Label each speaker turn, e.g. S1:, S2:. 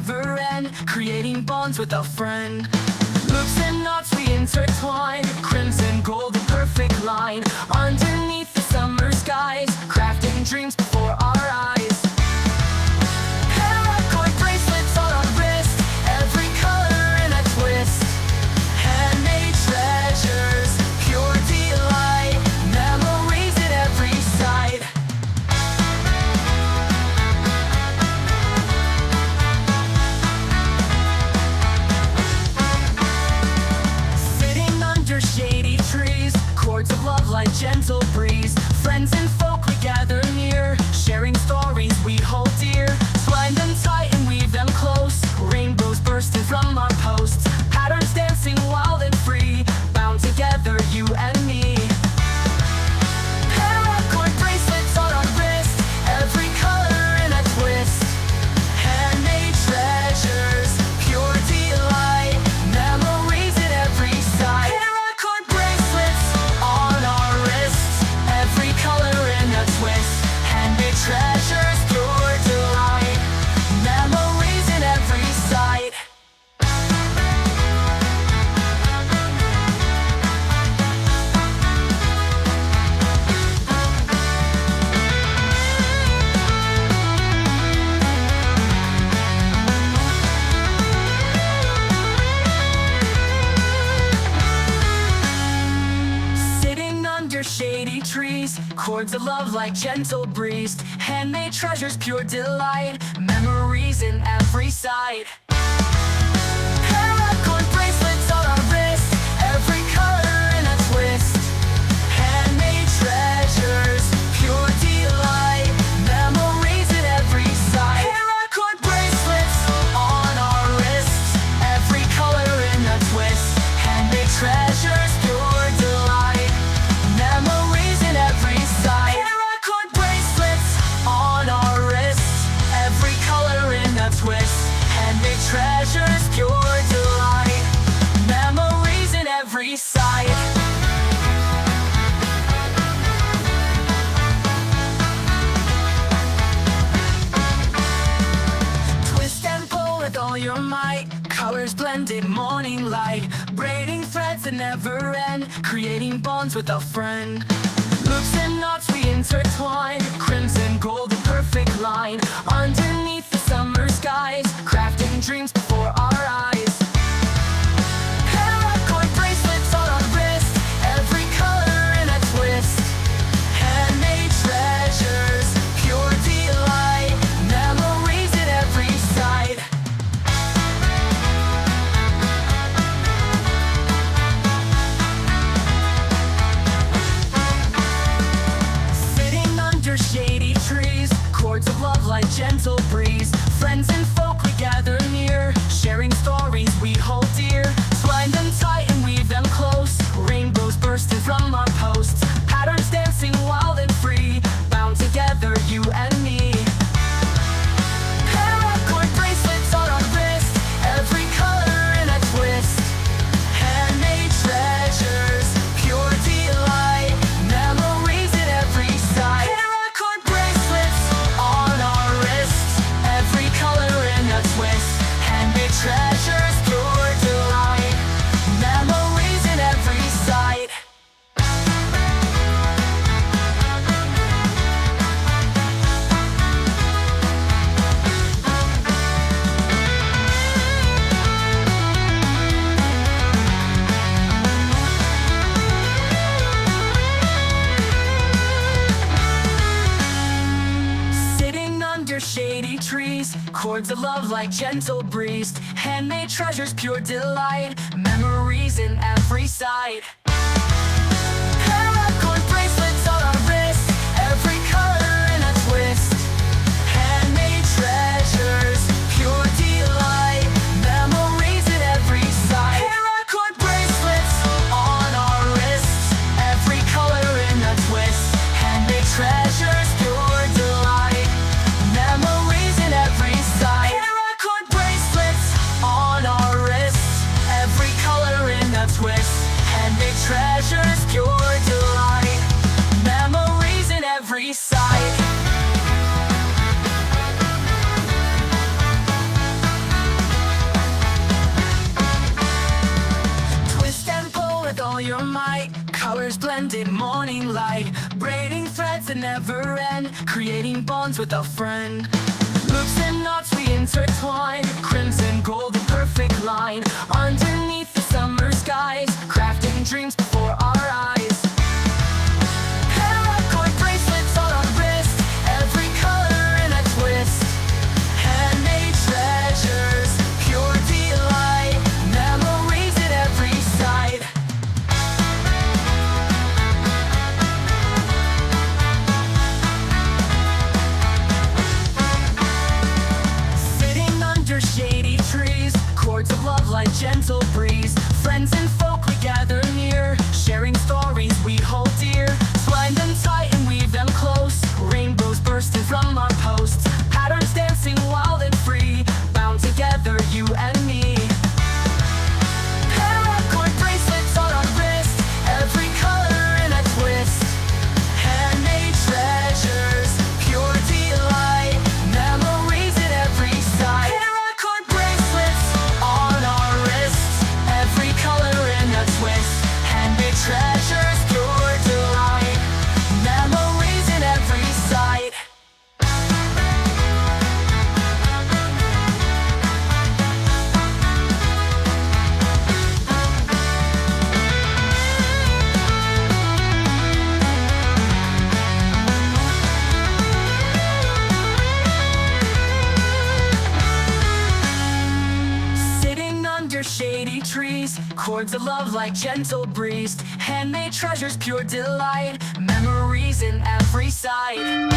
S1: never end, creating bonds with a friend. Loops and knots we intertwine, crimson gold, the perfect line. Underneath the summer skies, crafting dreams before our eyes. Paracord bracelets on our wrist, every color in a twist. Handmade treasures, pure delight, memories at every side. Sitting under shady trees, chords of love like gentle breeze. Friends and folk we gather near, sharing stories we hold dear. Twine them tight and weave them close, rainbows bursting from our posts. Patterns dancing wild and free, bound together you and me. Paracord bracelets on our wrist, every color in a twist. Handmade treasures, pure delight, memories at every side. Paracord bracelets on our wrists, every color in a twist. Handmade treasures, pure delight, memories at every side. Sitting under shady trees, chords of love like gentle breeze. Handmade treasures, pure delight, memories in every side. Paracord bracelets on our wrist, every color in a twist. Handmade treasures, pure delight, memories at every side. Paracord bracelets on our wrists, every color in a twist. Handmade treasures, pure delight, memories in every side. Paracord bracelets on our wrists, every color in a twist. Handmade treasures, pure delight, memories in every side. Twist and pull with all your might, colors blended, morning light. Braiding threads that never end, creating bonds with a friend. Loops and knots we intertwine, crimson gold, the perfect line. Underneath the summer skies, crafting dreams before our eyes. Paracord bracelets on our wrist, every color in a twist. Handmade treasures, pure delight, memories at every side. Sitting under shady trees, chords of love like gentle breeze. Friends and folk we gather near, sharing stories we hold dear. Twine them tight and weave them close, rainbows bursting from our posts. Patterns dancing wild and free, bound together you and me. Paracord bracelets on our wrist, every color in a twist. Handmade treasures, pure delight, memories at every side. Paracord bracelets on our wrists, every color in a twist. Handmade treasures, pure delight, memories at every side. Sitting under shady trees, chords of love like gentle breeze. Handmade treasures, pure delight, memories in every side. Paracord bracelets on our wrist, every color in a twist. Handmade treasures, pure delight, memories at every side. Paracord bracelets on our wrists, every color in a twist. Handmade treasures, pure delight, memories in every side. Paracord bracelets on our wrists, every color in a twist. Handmade treasures, pure delight, memories in every side. splendid morning light, braiding threads that never end, creating bonds with a friend. Loops and knots we intertwine, crimson gold, the perfect line, underneath the summer skies, crafting dreams before our eyes. Paracord bracelets on our wrist, every color in a twist, handmade treasures, pure delight, memories at every side. Sitting under shady trees, cords of love like gentle breeze, friends and folk we gather near, sharing stories we hold dear. Twine them tight and weave them close, rainbows bursting from our posts, patterns dancing wild and free, bound together you and me. Paracord bracelets on our wrist, every color in a twist, handmade treasures, pure delight, memories at every side. Paracord bracelets on our wrists, every color in a twist, handmade treasures, pure delight, memories at every side. Sitting under shady trees, cords of love like gentle breeze, handmade treasures, pure delight, memories in every side.